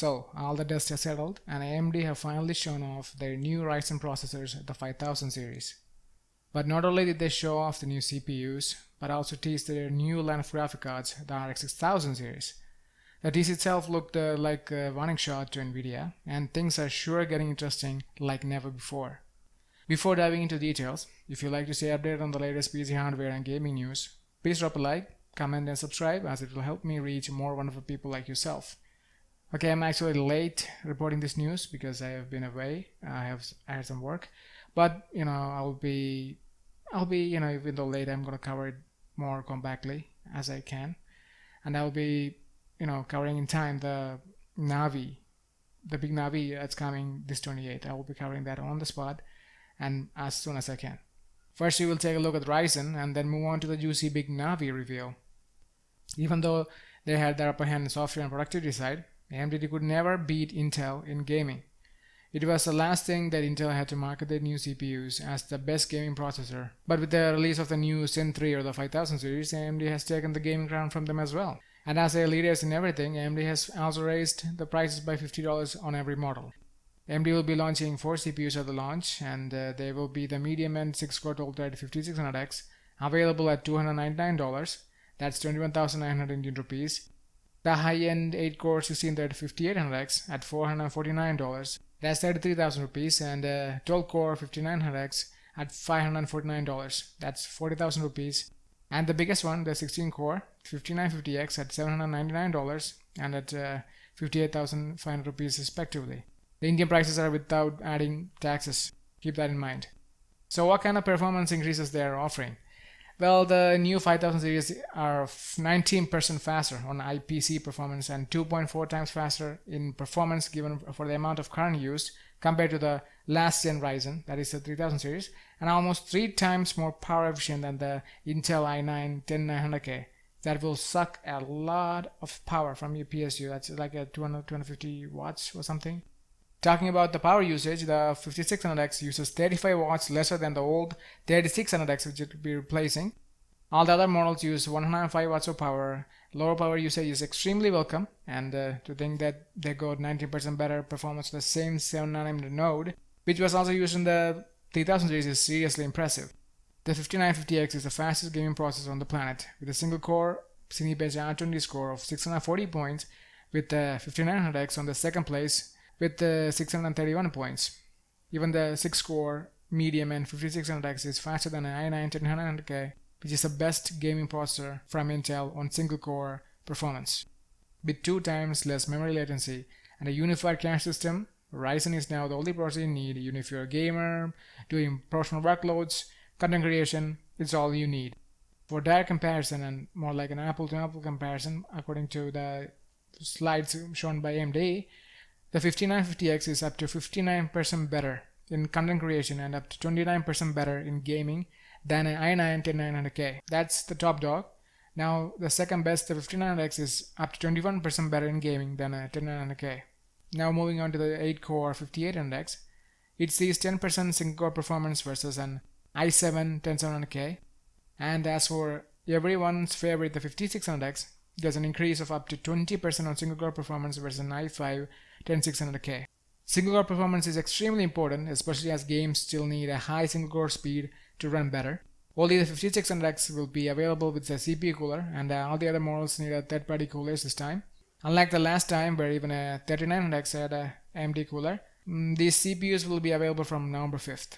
So, all the dust has settled and AMD have finally shown off their new Ryzen processors, the 5000 series. But not only did they show off the new CPUs, but also teased their new line of graphic cards, the RX 6000 series. The tease itself looked like a warning shot to Nvidia, and things are sure getting interesting like never before. Before diving into details, if you'd like to stay updated on the latest PC hardware and gaming news, please drop a like, comment and subscribe, as it will help me reach more wonderful people like yourself. Okay, I'm actually late reporting this news because I have been away. I had some work, but I'll be even though late, I'm gonna cover it more compactly as I can, and I'll be covering in time the Navi, the big Navi that's coming this 28th. I will be covering that on the spot and as soon as I can. First, we will take a look at Ryzen and then move on to the juicy big Navi review. Even though they had their upper hand in software and productivity side, AMD could never beat Intel in gaming. It was the last thing that Intel had to market their new CPUs as the best gaming processor. But with the release of the new Zen 3 or the 5000 series, AMD has taken the gaming crown from them as well. And as their leaders in everything, AMD has also raised the prices by $50 on every model. AMD will be launching 4 CPUs at the launch, and they will be the medium-end 6-core 12-thread 5600X, available at $299. That's 21,900 Indian rupees. The high-end 8-core 16-thread 5800X at $449. That's 33,000 rupees, and 12-core 5900X at $549. That's 40,000 rupees. And the biggest one, the 16-core 5950X at $799 and at 58,500 rupees respectively. The Indian prices are without adding taxes. Keep that in mind. So what kind of performance increases they are offering? Well, the new 5000 series are 19% faster on IPC performance and 2.4 times faster in performance given for the amount of current used compared to the last gen Ryzen, that is the 3000 series, and almost 3 times more power efficient than the Intel i9 10900K. That will suck a lot of power from your PSU. That's like a 250 watts or something. Talking about the power usage, the 5600X uses 35 watts lesser than the old 3600X, which it will be replacing. All the other models use 105 watts of power. Lower power usage is extremely welcome, and to think that they got 19% better performance with the same 7nm node, which was also used in the 3000 series, is seriously impressive. The 5950X is the fastest gaming processor on the planet, with a single-core Cine-based R20 score of 640 points, with the 5900X on the second place with 631 points. Even the 6-core medium and 5600X is faster than an i9 10900K, which is the best gaming processor from Intel on single-core performance. With 2 times less memory latency and a unified cache system, Ryzen is now the only processor you need. Even if you're a gamer, doing professional workloads, content creation, it's all you need. For direct comparison and more like an apple-to-apple comparison, according to the slides shown by AMD, the 5950X is up to 59% better in content creation and up to 29% better in gaming than an i9 10900K. That's the top dog. Now the second best, the 5900X, is up to 21% better in gaming than a 10900K. Now moving on to the 8-core 5800X, it sees 10% single-core performance versus an i7 10700K. And as for everyone's favorite, the 5600X, there's an increase of up to 20% on single-core performance versus an i5 10600K. Single-core performance is extremely important, especially as games still need a high single-core speed to run better. Only the 5600X will be available with the CPU cooler, and all the other models need a third-party coolers this time. Unlike the last time where even a 3900X had a AMD cooler, these CPUs will be available from November 5th.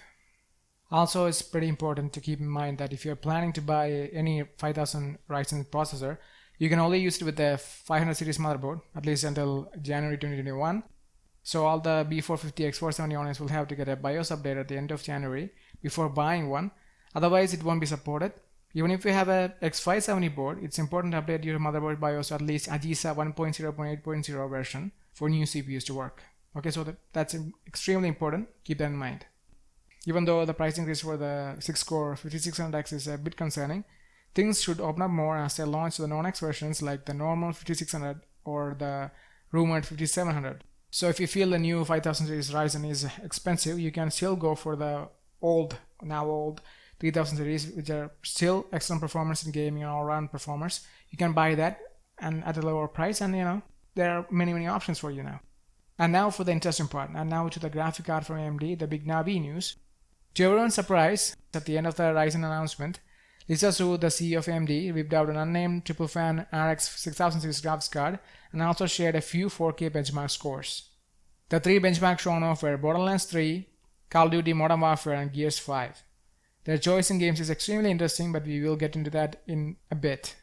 Also, it's pretty important to keep in mind that if you're planning to buy any 5000 Ryzen processor, you can only use it with the 500 series motherboard, at least until January 2021. So all the B450 X470 owners will have to get a BIOS update at the end of January before buying one. Otherwise, it won't be supported. Even if you have a X570 board, it's important to update your motherboard BIOS to at least AGISA 1.0.8.0 version for new CPUs to work. Okay, so that's extremely important. Keep that in mind. Even though the price increase for the 6-core 5600X is a bit concerning, things should open up more as they launch the non-X versions like the normal 5600 or the rumored 5700. So if you feel the new 5000 series Ryzen is expensive, you can still go for the now old 3000 series, which are still excellent performance in gaming and all-around performers. You can buy that and at a lower price, and there are many options for you now. And now for the interesting part, and now to the graphic card from AMD, the Big Navi news. To everyone's surprise, at the end of the Ryzen announcement, Lisa Su, the CEO of AMD, whipped out an unnamed triple fan RX 6000 series graphics card and also shared a few 4K benchmark scores. The three benchmarks shown off were Borderlands 3, Call of Duty Modern Warfare, and Gears 5. Their choice in games is extremely interesting, but we will get into that in a bit.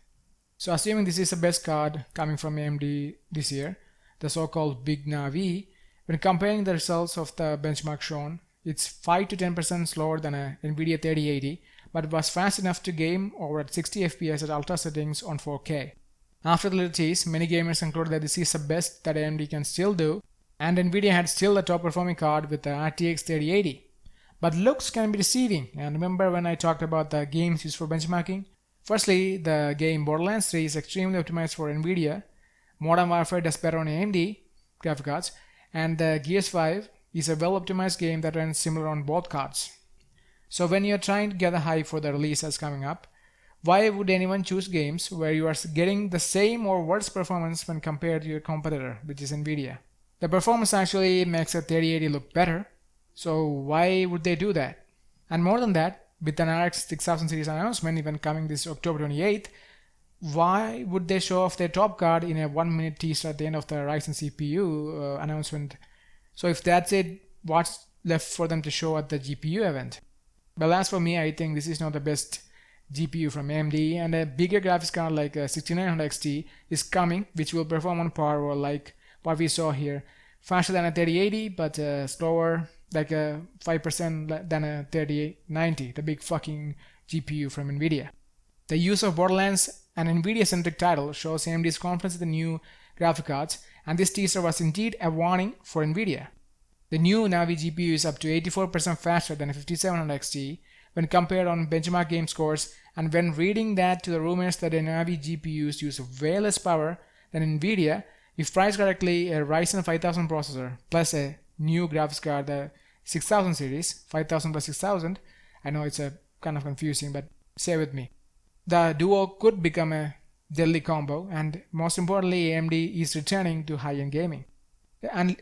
So assuming this is the best card coming from AMD this year, the so-called Big Navi, when comparing the results of the benchmark shown, it's 5 to 10% slower than a Nvidia 3080, but it was fast enough to game over at 60 FPS at ultra settings on 4K. After the little tease, many gamers concluded that this is the best that AMD can still do, and Nvidia had still the top performing card with the RTX 3080. But looks can be deceiving, and remember when I talked about the games used for benchmarking? Firstly, the game Borderlands 3 is extremely optimized for Nvidia, Modern Warfare does better on AMD graphic cards, and the Gears 5 is a well-optimized game that runs similar on both cards. So when you're trying to get a hype for the release that's coming up, why would anyone choose games where you are getting the same or worse performance when compared to your competitor, which is Nvidia? The performance actually makes a 3080 look better, so why would they do that? And more than that, with an RX 6000 series announcement even coming this October 28th, why would they show off their top card in a 1-minute teaser at the end of the Ryzen CPU announcement? So if that's it, what's left for them to show at the GPU event? Well, as for me, I think this is not the best GPU from AMD, and a bigger graphics card like a 6900 XT is coming, which will perform on par or like what we saw here. Faster than a 3080, but slower, like a 5% than a 3090, the big fucking GPU from Nvidia. The use of Borderlands, an Nvidia-centric title, shows AMD's confidence in the new graphic cards, and this teaser was indeed a warning for Nvidia. The new Navi GPU is up to 84% faster than a 5700 XT when compared on benchmark game scores, and when reading that to the rumors that the Navi GPUs use way less power than Nvidia, if priced correctly, a Ryzen 5000 processor plus a new graphics card, the 6000 series, 5000 plus 6000, I know it's a kind of confusing, but stay with me. The duo could become a deadly combo, and most importantly, AMD is returning to high-end gaming.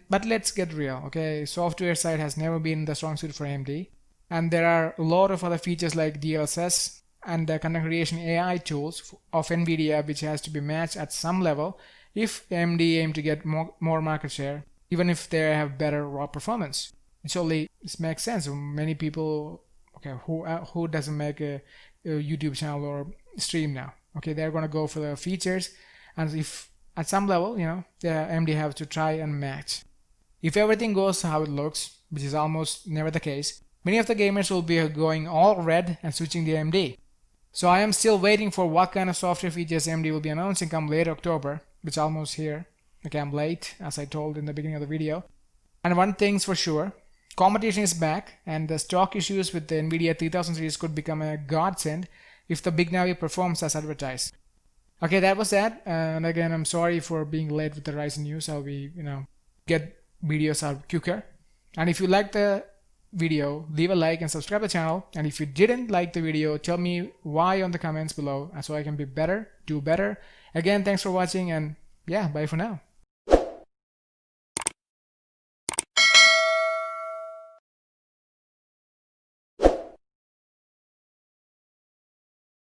But let's get real, okay? Software side has never been the strong suit for AMD, and there are a lot of other features like DLSS and the content creation AI tools of Nvidia which has to be matched at some level if AMD aim to get more market share, even if they have better raw performance. It makes sense. Many people, okay, who doesn't make a YouTube channel or stream now? Okay, they're gonna go for the features, and if at some level, the AMD have to try and match. If everything goes how it looks, which is almost never the case, many of the gamers will be going all red and switching to AMD. So I am still waiting for what kind of software features AMD will be announcing come late October, which is almost here. Okay, I'm late, as I told in the beginning of the video. And one thing's for sure, competition is back, and the stock issues with the Nvidia 3000 series could become a godsend if the Big Navi performs as advertised. Okay, that was that. And again, I'm sorry for being late with the Ryzen news. I'll be, get videos out quicker. And if you like the video, leave a like and subscribe to the channel. And if you didn't like the video, tell me why on the comments below so I can be better, do better. Again, thanks for watching, and yeah, bye for now.